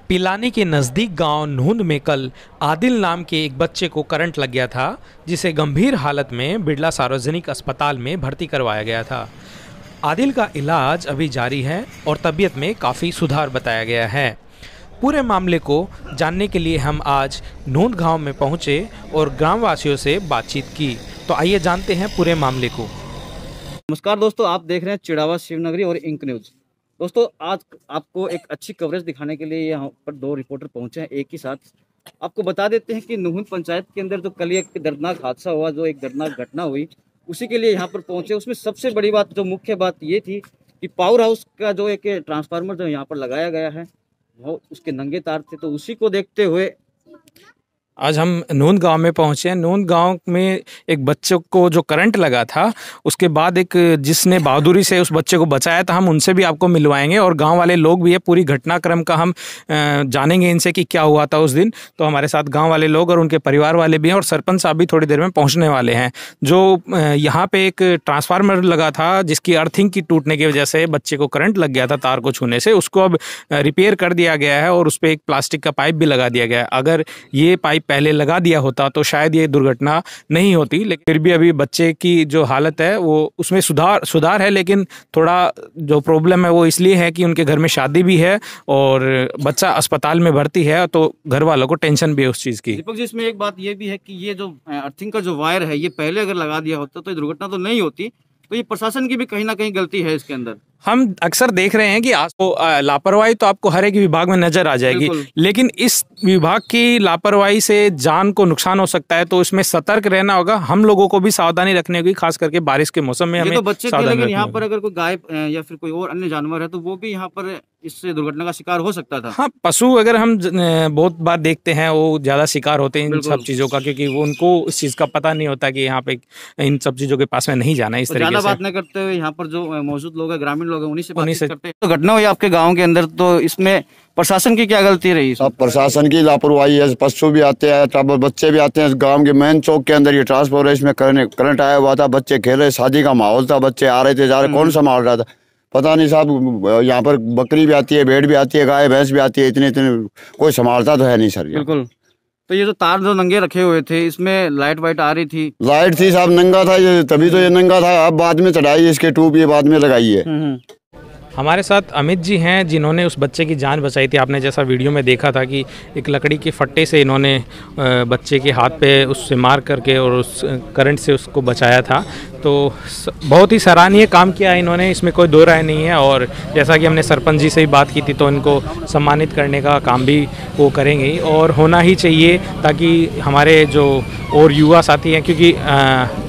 पिलानी के नज़दीक गांव नूंद में कल आदिल नाम के एक बच्चे को करंट लग गया था, जिसे गंभीर हालत में बिड़ला सार्वजनिक अस्पताल में भर्ती करवाया गया था। आदिल का इलाज अभी जारी है और तबीयत में काफ़ी सुधार बताया गया है। पूरे मामले को जानने के लिए हम आज नूंद गांव में पहुंचे और ग्रामवासियों से बातचीत की। तो आइए जानते हैं पूरे मामले को। नमस्कार दोस्तों, आप देख रहे हैं चिड़ावा शिवनगरी और इंक न्यूज़। दोस्तों, आज आपको एक अच्छी कवरेज दिखाने के लिए यहाँ पर दो रिपोर्टर पहुंचे हैं एक ही साथ। आपको बता देते हैं कि नूंद पंचायत के अंदर जो कल एक दर्दनाक हादसा हुआ, जो एक दर्दनाक घटना हुई, उसी के लिए यहाँ पर पहुंचे। उसमें सबसे बड़ी बात, जो मुख्य बात ये थी कि पावर हाउस का जो एक ट्रांसफार्मर जो यहाँ पर लगाया गया है, वो उसके नंगे तार थे। तो उसी को देखते हुए आज हम नूंद गांव में पहुंचे हैं। नूंद गांव में एक बच्चे को जो करंट लगा था, उसके बाद एक जिसने बहादुरी से उस बच्चे को बचाया था, हम उनसे भी आपको मिलवाएंगे और गांव वाले लोग भी है। पूरी घटनाक्रम का हम जानेंगे इनसे कि क्या हुआ था उस दिन। तो हमारे साथ गांव वाले लोग और उनके परिवार वाले भी हैं और सरपंच साहब भी थोड़ी देर में पहुँचने वाले हैं। जो यहाँ पे एक ट्रांसफार्मर लगा था, जिसकी अर्थिंग की टूटने की वजह से बच्चे को करंट लग गया था तार को छूने से, उसको अब रिपेयर कर दिया गया है और उस पर एक प्लास्टिक का पाइप भी लगा दिया गया है। अगर ये पाइप पहले लगा दिया होता तो शायद ये दुर्घटना नहीं होती, लेकिन फिर भी अभी बच्चे की जो हालत है वो उसमें सुधार है। लेकिन थोड़ा जो प्रॉब्लम है वो इसलिए है कि उनके घर में शादी भी है और बच्चा अस्पताल में भर्ती है, तो घर वालों को टेंशन भी है उस चीज़ की। दीपक जी, इसमें एक बात ये भी है कि ये जो अर्थिंग का जो वायर है, ये पहले अगर लगा दिया होता तो ये दुर्घटना तो नहीं होती। तो ये प्रशासन की भी कहीं ना कहीं गलती है इसके अंदर। हम अक्सर देख रहे हैं कि आपको लापरवाही तो आपको हर एक विभाग में नजर आ जाएगी, लेकिन इस विभाग की लापरवाही से जान को नुकसान हो सकता है। तो इसमें सतर्क रहना होगा, हम लोगों को भी सावधानी रखनी होगी, खास करके बारिश के मौसम में। हमें तो बच्चे थे, लेकिन यहाँ पर अगर कोई गाय या फिर कोई और अन्य जानवर है तो वो भी यहाँ पर इससे दुर्घटना का शिकार हो सकता था। हाँ, पशु अगर हम बहुत बार देखते हैं वो ज्यादा शिकार होते हैं इन सब चीजों का, क्योंकि वो उनको इस चीज का पता नहीं होता कि यहाँ पे इन सब चीजों के पास में नहीं जाना। इस तरीके से बात न करते हुए यहाँ पर जो मौजूद लोग हैं, ग्रामीण लोग हैं, उन्हीं से करते हैं। तो घटना हुई आपके गांव के अंदर, तो इसमें प्रशासन की क्या गलती रही? सब प्रशासन की लापरवाही है। पशु भी आते हैं, बच्चे भी आते हैं। गांव के मेन चौक के अंदर ये ट्रांसफार्मर, इसमें करंट आया हुआ था। बच्चे खेल रहे, शादी का माहौल था, बच्चे आ रहे थे जा रहे, कौन संभाल रहा था पता नहीं साहब। यहाँ पर बकरी भी आती है, भेड़ भी आती है, गाय भैंस भी आती है, इतने कोई संभालता तो है नहीं सर। बिल्कुल। तो ये जो तार जो नंगे रखे हुए थे, इसमें लाइट वाइट आ रही थी? लाइट थी साहब, नंगा था ये, तभी तो ये नंगा था। अब बाद में चढ़ाई इसके ट्यूब, ये बाद में लगाई है। हमारे साथ अमित जी हैं, जिन्होंने उस बच्चे की जान बचाई थी। आपने जैसा वीडियो में देखा था कि एक लकड़ी के फट्टे से इन्होंने बच्चे के हाथ पे उससे मार करके और उस करंट से उसको बचाया था। तो बहुत ही सराहनीय काम किया इन्होंने, इसमें कोई दो राय नहीं है। और जैसा कि हमने सरपंच जी से भी बात की थी, तो इनको सम्मानित करने का काम भी वो करेंगे और होना ही चाहिए, ताकि हमारे जो और युवा साथी हैं, क्योंकि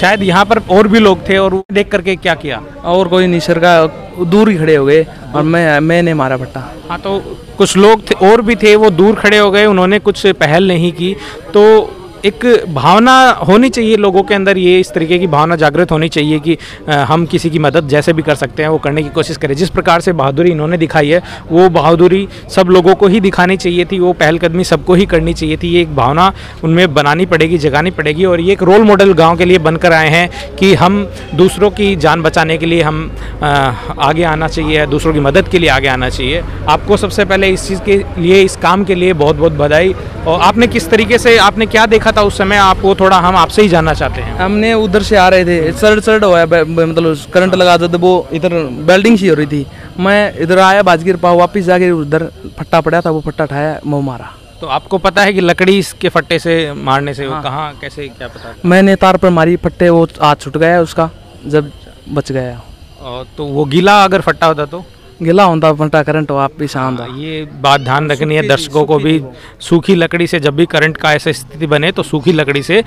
शायद यहाँ पर और भी लोग थे और देख करके क्या किया, और कोई नहीं, सर का दूर ही खड़े हो गए और मैंने मारा पट्टा। हाँ, तो कुछ लोग थे और भी थे, वो दूर खड़े हो गए, उन्होंने कुछ पहल नहीं की। तो एक भावना होनी चाहिए लोगों के अंदर, ये इस तरीके की भावना जागृत होनी चाहिए कि हम किसी की मदद जैसे भी कर सकते हैं वो करने की कोशिश करें। जिस प्रकार से बहादुरी इन्होंने दिखाई है, वो बहादुरी सब लोगों को ही दिखानी चाहिए थी, वो पहलकदमी सबको ही करनी चाहिए थी। ये एक भावना उनमें बनानी पड़ेगी, जगानी पड़ेगी। और ये एक रोल मॉडल गाँव के लिए बनकर आए हैं कि हम दूसरों की जान बचाने के लिए हम आगे आना चाहिए, दूसरों की मदद के लिए आगे आना चाहिए। आपको सबसे पहले इस चीज़ के लिए, इस काम के लिए बहुत बहुत बधाई। और आपने किस तरीके से, आपने क्या देखा था उस समय, आपको थोड़ा हम आपसे ही जानना चाहते हैं। हमने उधर से आ रहे थे, सड़ हुआ, मतलब करंट लगा था, तो वो इधर वेल्डिंग सी हो रही थी। मैं इधर आया, बाजगीर पाव, वापस जाके उधर फट्टा पड़ा था, वो फट्टा उठाया, मुँह मारा। तो आपको पता है कि लकड़ी के फट्टे से मारने से वो कहाँ कैसे क्या पता? मैंने तार पर मारी फट्टे, वो हाथ छूट गया उसका, जब बच गया। तो वो गीला अगर फट्टा होता तो गिला होता फट्टा, करंट वापिस आंदा। ये बात ध्यान रखनी है दर्शकों को भी। सूखी लकड़ी से जब भी करंट का ऐसी स्थिति बने तो सूखी लकड़ी से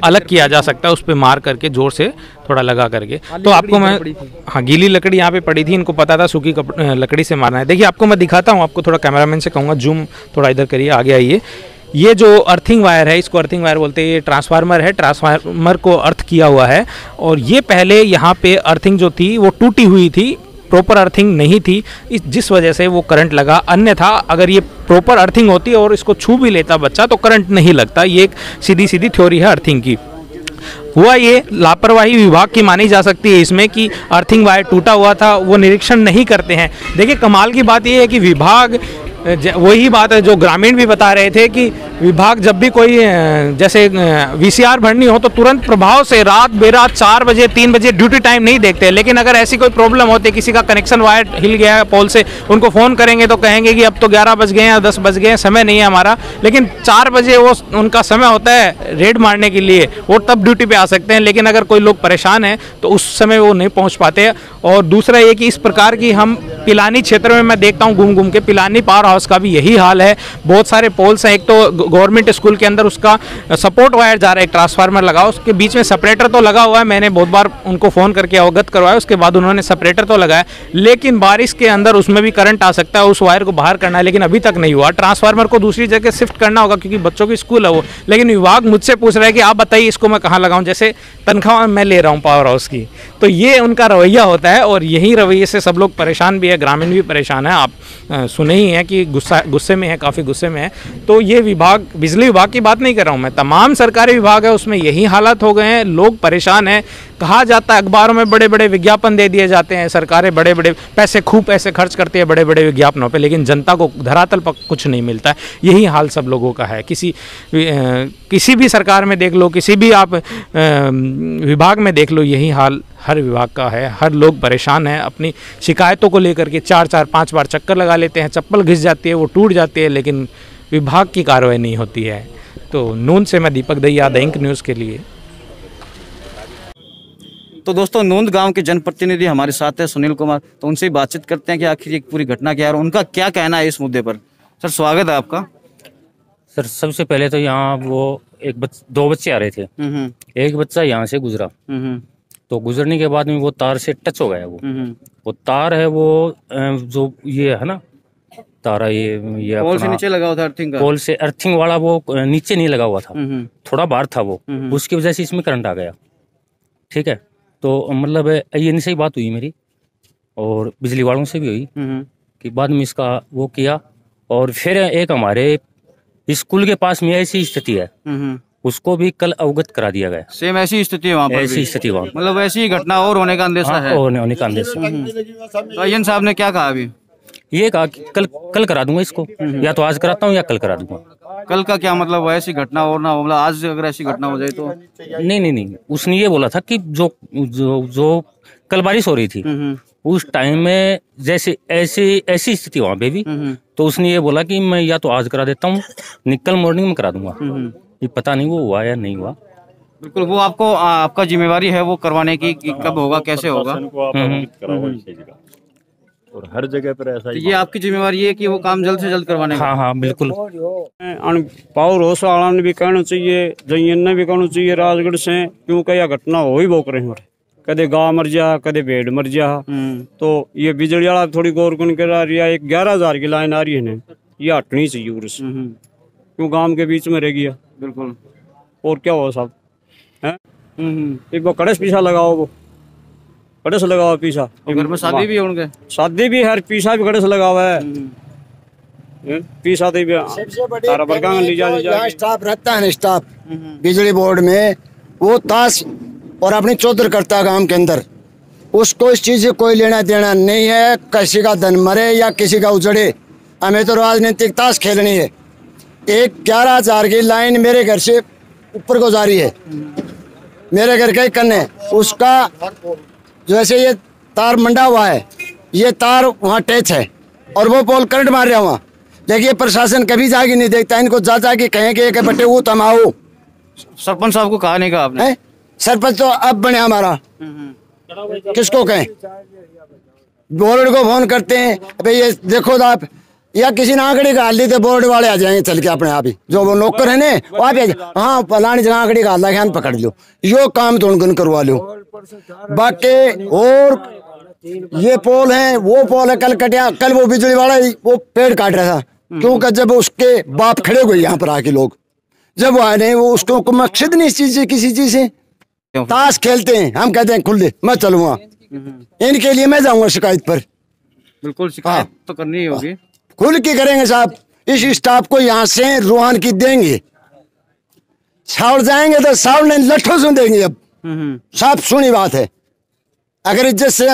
अलग किया जा सकता है, उस पर मार करके जोर से थोड़ा लगा करके। तो आपको मैं, हाँ, गीली लकड़ी यहाँ पे पड़ी थी, इनको पता था सूखी लकड़ी से मारना है। देखिए, आपको मैं दिखाता हूँ, आपको थोड़ा कैमरामैन से कहूँगा जूम थोड़ा इधर करिए, आगे आइए। ये जो अर्थिंग वायर है, इसको अर्थिंग वायर बोलते हैं। ये ट्रांसफार्मर है, ट्रांसफार्मर को अर्थ किया हुआ है। और ये पहले यहाँ पे अर्थिंग जो थी वो टूटी हुई थी, प्रॉपर अर्थिंग नहीं थी, जिस वजह से वो करंट लगा। अन्यथा अगर ये प्रॉपर अर्थिंग होती और इसको छू भी लेता बच्चा तो करंट नहीं लगता। ये एक सीधी सीधी थ्योरी है अर्थिंग की। हुआ ये लापरवाही विभाग की मानी जा सकती है इसमें कि अर्थिंग वायर टूटा हुआ था, वो निरीक्षण नहीं करते हैं। देखिए, कमाल की बात यह है कि विभाग वही बात है जो ग्रामीण भी बता रहे थे कि विभाग जब भी कोई जैसे वीसीआर भरनी हो तो तुरंत प्रभाव से रात बेरात 4 बजे 3 बजे ड्यूटी टाइम नहीं देखते, लेकिन अगर ऐसी कोई प्रॉब्लम होती है, किसी का कनेक्शन वायर हिल गया है पोल से, उनको फ़ोन करेंगे तो कहेंगे कि अब तो 11 बज गए हैं, 10 बज गए हैं, समय नहीं है हमारा। लेकिन 4 बजे वो उनका समय होता है रेड मारने के लिए, वो तब ड्यूटी पे आ सकते हैं। लेकिन अगर कोई लोग परेशान हैं तो उस समय वो नहीं पहुँच पाते। और दूसरा ये कि इस प्रकार की हम पिलानी क्षेत्र में मैं देखता हूँ घूम घूम के, पिलानी पावर हाउस का भी यही हाल है। बहुत सारे पोल्स हैं, एक तो गवर्नमेंट स्कूल के अंदर उसका सपोर्ट वायर जा रहा है, एक ट्रांसफार्मर लगा, उसके बीच में सेपरेटर तो लगा हुआ है, मैंने बहुत बार उनको फ़ोन करके अवगत करवाया, उसके बाद उन्होंने सेपरेटर तो लगाया, लेकिन बारिश के अंदर उसमें भी करंट आ सकता है, उस वायर को बाहर करना है, लेकिन अभी तक नहीं हुआ। ट्रांसफार्मर को दूसरी जगह शिफ्ट करना होगा क्योंकि बच्चों की स्कूल है वो, लेकिन विभाग मुझसे पूछ रहा है कि आप बताइए इसको मैं कहाँ लगाऊँ, जैसे तनख्वाह मैं ले रहा हूँ पावर हाउस की। तो ये उनका रवैया होता है और यही रवैये से सब लोग परेशान भी है, ग्रामीण भी परेशान है। आप सुने ही हैं कि गुस्से में है, काफ़ी गुस्से में है। तो ये विभाग, बिजली विभाग की बात नहीं कर रहा हूँ मैं, तमाम सरकारी विभाग है उसमें यही हालात हो गए हैं, लोग परेशान हैं। कहा जाता है अखबारों में बड़े बड़े विज्ञापन दे दिए जाते हैं, सरकारें बड़े बड़े खूब पैसे खर्च करती है बड़े बड़े विज्ञापनों पे, लेकिन जनता को धरातल पर कुछ नहीं मिलता है। यही हाल सब लोगों का है। किसी भी सरकार में देख लो, किसी भी आप विभाग में देख लो, यही हाल हर विभाग का है। हर लोग परेशान हैं अपनी शिकायतों को लेकर के, 4-4 5 बार चक्कर लगा लेते हैं, चप्पल घिस जाती है, वो टूट जाती है, लेकिन विभाग की कार्रवाई नहीं होती है। तो नून से मैं दीपक दहिया, द इंक न्यूज़ के लिए। तो दोस्तों, नूंद गांव के जनप्रतिनिधि हमारे साथ है सुनील कुमार, तो उनसे बातचीत करते हैं कि आखिर ये पूरी घटना क्या है और उनका क्या कहना है इस मुद्दे पर। सर स्वागत है आपका। सर सबसे पहले तो यहाँ वो दो बच्चे आ रहे थे, एक बच्चा यहाँ से गुजरा, तो गुजरने के बाद में वो तार से टच हो गया। वो तार है वो जो ये है ना तारा, ये पोल से नीचे लगा हुआ था, अर्थिंग का। पोल से अर्थिंग वाला वो नीचे नहीं लगा हुआ था, थोड़ा बाहर था वो, उसकी वजह से इसमें करंट आ गया। ठीक है, तो मतलब ये नहीं सही बात हुई मेरी और बिजली वालों से भी हुई कि बाद में इसका वो किया। और फिर एक हमारे स्कूल के पास में ऐसी स्थिति है, उसको भी कल अवगत करा दिया गया। सेम ऐसी स्थिति है वहाँ पर, ऐसी स्थिति वहाँ, मतलब ऐसी घटना और होने का अंदेशा है। होने का अंदेशा। तो अय्यन साहब ने क्या कहा अभी? ये कहा कि कल करा दूंगा इसको, या तो आज कराता हूँ या कल करा दूंगा। कल का क्या मतलब, ऐसी घटना और ना हो, मतलब आज अगर ऐसी घटना हो जाए तो? नहीं, उसने ये बोला था कि जो कल बारिश हो रही थी उस टाइम में जैसे ऐसी स्थिति वहाँ पे भी, तो उसने ये बोला कि मैं या तो आज करा देता हूँ, कल मॉर्निंग में करा दूंगा। ये पता नहीं वो हुआ या नहीं हुआ। बिल्कुल, वो आपका जिम्मेवारी है वो करवाने की, कब होगा कैसे होगा, और हर जगह पर ऐसा ये आपकी जिम्मेवारी है कि वो काम जल्द से जल्द करवाने का। हाँ बिल्कुल। पावर हाउस वाला ने भी कहना चाहिए, जयन ने भी कहना चाहिए राजगढ़ से, क्योंकि यह घटना हो ही बोक रही है, कदे गाय मर जा, कदे भेड़ मर जा। तो ये बिजली वाला थोड़ी गौर करा रही है, 11,000 की लाइन आ रही है ना, ये हटनी चाहिए उर्स, क्यों गांव के बीच में रह गया। बिल्कुल, और क्या हो साहब है, एक वो कड़स पीछा लगाओ, वो कड़स लगाओ पीछा। घर में शादी भी है उनके, शादी भी हर पीछा भी कड़स लगा हुआ है, पीछा भी सारा बरगांग ली जा। स्टाफ रहता है ना, स्टाफ बिजली बोर्ड में, वो ताश और अपनी चौधर करता है गांव के अंदर, उसको इस चीज से कोई लेना देना नहीं है, किसी का धन मरे या किसी का उजड़े, हमें तो राजनीतिक ताश खेलनी है। एक 11,000 की लाइन मेरे घर से ऊपर को जा रही है, मेरे घर के कन्ने, उसका जैसे ये तार मंडा हुआ है, ये तार वहाँ टच है और वो पोल करंट मार रहा वहाँ। देखिए प्रशासन कभी जाके नहीं देखता, इनको जा के कहेंगे कि बटे वो तुम आओ। सरपंच साहब को कहा नहीं कहा आपने? सरपंच तो अब बने हमारा, किसको कहें, बोर्ड को फोन करते हैं, भाई ये देखो आप, या किसी ने आंकड़ी गाल दी तो बोर्ड वाले आ जाएंगे चल के अपने आप ही, जो वो नौकर है ना वो आप, हाँ फलानी जगह आंकड़ी गाल ला पकड़ लो, यो काम तो उनगन करवा लो। बाकी और ये पोल है, वो पोल है, कल कटिया, कल वो बिजली वाला वो पेड़ काट रहा था, क्योंकि जब उसके बाप खड़े हुए यहाँ पर आके लोग, जब वो आए नहीं, वो उसको मकसद नहीं इस चीज से, किसी चीज से ताश खेलते हैं, हम कहते हैं खुले मैं चलूंगा, इनके लिए मैं जाऊंगा शिकायत पर। बिल्कुल शिकायत तो करनी होगी, खुल के करेंगे साहब। इस स्टाफ को यहाँ से रूहान की देंगे, छाड़ जाएंगे तो साउंड ने लट्ठों सुन देंगे। अब साफ सुनी बात है, अगर इज्जत से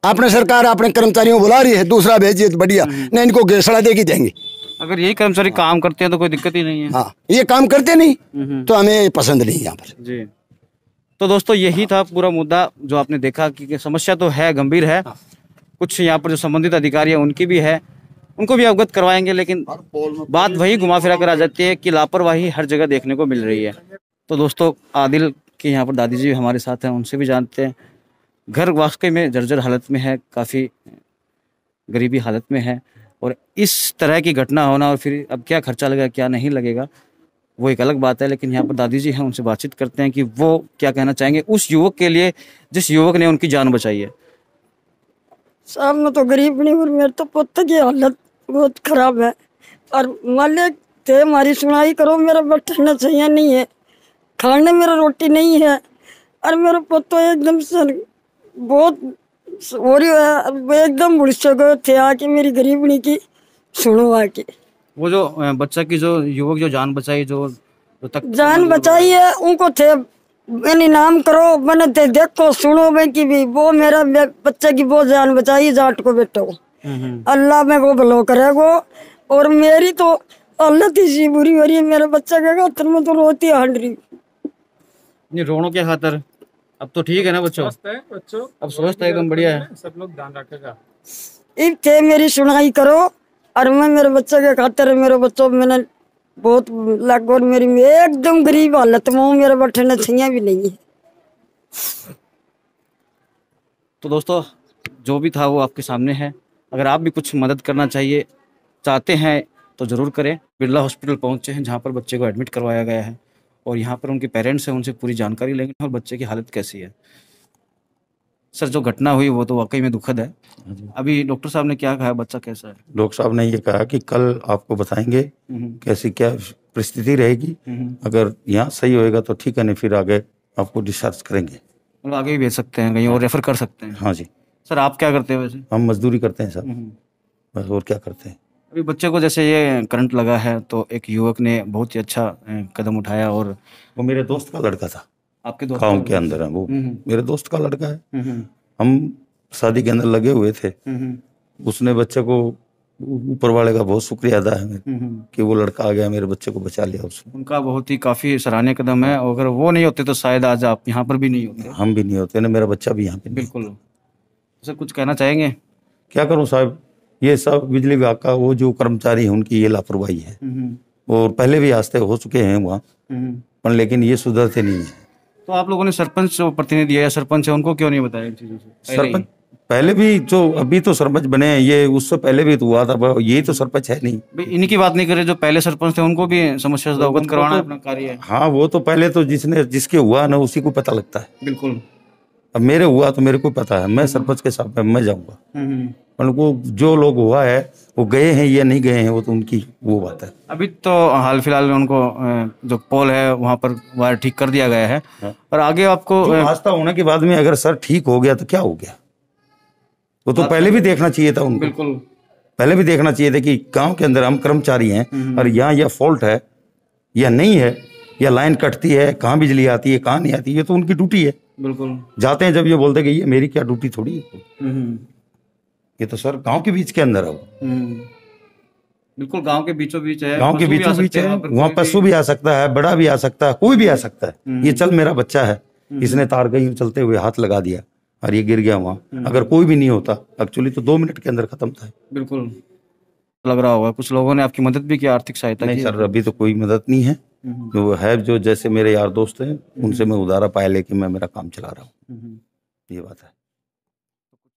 अपने सरकार अपने कर्मचारियों को बुला रही है, दूसरा भेजिए तो बढ़िया, नहीं इनको घोषणा दे के देंगे। अगर यही कर्मचारी काम करते हैं तो कोई दिक्कत ही नहीं है। हाँ, ये काम करते नहीं तो हमें पसंद नहीं यहाँ पर जी। तो दोस्तों यही था पूरा मुद्दा जो आपने देखा कि समस्या तो है, गंभीर है। कुछ यहाँ पर जो संबंधित अधिकारी है उनकी भी है, उनको भी अवगत करवाएंगे, लेकिन बात वही घुमा फिरा कर आ जाती है कि लापरवाही हर जगह देखने को मिल रही है। तो दोस्तों आदिल के यहाँ पर दादी जी हमारे साथ हैं, उनसे भी जानते हैं। घर वाकई में जर्जर हालत में है, काफ़ी गरीबी हालत में है, और इस तरह की घटना होना और फिर अब क्या खर्चा लगेगा क्या नहीं लगेगा वो एक अलग बात है। लेकिन यहाँ पर दादी जी हैं, उनसे बातचीत करते हैं कि वो क्या कहना चाहेंगे उस युवक के लिए जिस युवक ने उनकी जान बचाई है। साहब मैं तो गरीब नहीं हूँ, मेरे तो पुत्र की हालत बहुत खराब है, और मालिक थे हमारी सुनाई करो, मेरा बैठना चाहिए नहीं है, खाने मेरा रोटी नहीं है, और मेरा पुत्र एकदम सर बहुत हो रही है, एकदम बुढ़से गए थे आके मेरी गरीबनी की सुनो आके। वो जो बच्चा की जो युवक जो जान बचाई, जो तक जान बचाई है उनको थे मैंने नाम करो मैंने देखो सुनो मैं कि भी वो मेरा बच्चे की वो जान बचाई, जाट को बेटा को अल्लाह में वो भलो करेगो। और मेरी तो हालत ही बुरी हो रही है, मेरे बच्चे के खातर में तो रोती हट रही। नहीं रोनो क्या खातर, अब तो ठीक है ना बच्चों, अब स्वस्थ है एकदम बढ़िया है, सब लोग ध्यान रखेगा। इब थे मेरी सुनाई करो, और मैं मेरे बच्चे के खातर मेरे बच्चों मैंने बहुत लग, और मेरी एकदम गरीब हालत में हूँ, मेरे बैठने छैया भी नहीं है। तो दोस्तों जो भी था वो आपके सामने है। अगर आप भी कुछ मदद करना चाहते हैं तो ज़रूर करें। बिरला हॉस्पिटल पहुंचे हैं जहां पर बच्चे को एडमिट करवाया गया है, और यहाँ पर उनके पेरेंट्स हैं, उनसे पूरी जानकारी लेंगे और बच्चे की हालत कैसी है। सर जो घटना हुई वो तो वाकई में दुखद है। अभी डॉक्टर साहब ने क्या कहा, बच्चा कैसा है? डॉक्टर साहब ने ये कहा कि कल आपको बताएंगे कैसी क्या परिस्थिति रहेगी, अगर यहाँ सही होएगा तो ठीक है, नहीं फिर आगे आपको डिस्चार्ज करेंगे। मतलब आगे भी भेज सकते हैं कहीं और रेफर कर सकते हैं? हाँ जी। सर आप क्या करते हैं वैसे? हम मजदूरी करते हैं सर, बस और क्या करते हैं। अभी बच्चे को जैसे ये करंट लगा है तो एक युवक ने बहुत ही अच्छा कदम उठाया, और वो मेरे दोस्त का लड़का था, आपके दोस्त गाँव के अंदर है वो, मेरे दोस्त का लड़का है। हम शादी के अंदर लगे हुए थे, उसने बच्चे को, ऊपर वाले का बहुत शुक्रिया अदा है कि वो लड़का आ गया, मेरे बच्चे को बचा लिया उसने। उनका बहुत ही काफी सराहनीय कदम है, अगर वो नहीं होते तो शायद आज आप यहाँ पर भी नहीं होते, हम भी नहीं होते ना, मेरा बच्चा भी यहाँ पे। बिल्कुल। सर कुछ कहना चाहेंगे? क्या करूँ साहब, ये सब बिजली विभाग का वो जो कर्मचारी है उनकी ये लापरवाही है, और पहले भी हादसे हो चुके हैं वहाँ, पर लेकिन ये सुधरते नहीं है। तो आप लोगों ने सरपंच जो प्रतिनिधि है या सरपंच है उनको क्यों नहीं बताया इन चीजों से? सरपंच पहले भी जो अभी तो सरपंच बने हैं, ये उससे पहले भी तो हुआ था, ये तो सरपंच है नहीं। इनकी बात नहीं करे, जो पहले सरपंच थे उनको भी समस्या से अवगत करवाना अपना कार्य है। हाँ वो तो पहले तो जिसके हुआ ना उसी को पता लगता है। बिल्कुल। अब मेरे हुआ तो मेरे को पता है, मैं सरपंच के साथ में मैं जाऊंगा, पर वो जो लोग हुआ है वो गए हैं या नहीं गए हैं वो तो उनकी वो बात है। अभी तो हाल फिलहाल में उनको जो पोल है वहाँ पर वायर ठीक कर दिया गया है, और आगे आपको हादसा होने के बाद में अगर सर ठीक हो गया तो क्या हो गया, वो तो पहले भी देखना चाहिए था उनको। बिल्कुल पहले भी देखना चाहिए था कि गांव के अंदर हम कर्मचारी हैं और यहाँ यह फॉल्ट है या नहीं है, या लाइन कटती है, कहाँ बिजली आती है कहाँ नहीं आती, ये तो उनकी ड्यूटी है। बिल्कुल। जाते हैं जब ये बोलते कि ये मेरी क्या ड्यूटी थोड़ी है, ये तो सर गांव के बीच के अंदर है। बिल्कुल गांव के बीचों बीच है, गांव के बीचों बीच है, वहाँ पशु भी आ सकता है, बड़ा भी आ सकता है, कोई भी आ सकता है। ये चल मेरा बच्चा है, इसने तार गई चलते हुए हाथ लगा दिया और ये गिर गया वहाँ, अगर कोई भी नहीं होता एक्चुअली तो 2 मिनट के अंदर खत्म था। बिल्कुल लग रहा होगा कुछ लोगों ने आपकी मदद भी की, आर्थिक सहायता नहीं सर अभी तो कोई मदद नहीं है, जो है जो जैसे मेरे यार दोस्त हैं उनसे मैं उधारा पाया लेके मैं मेरा काम चला रहा हूँ, ये बात है।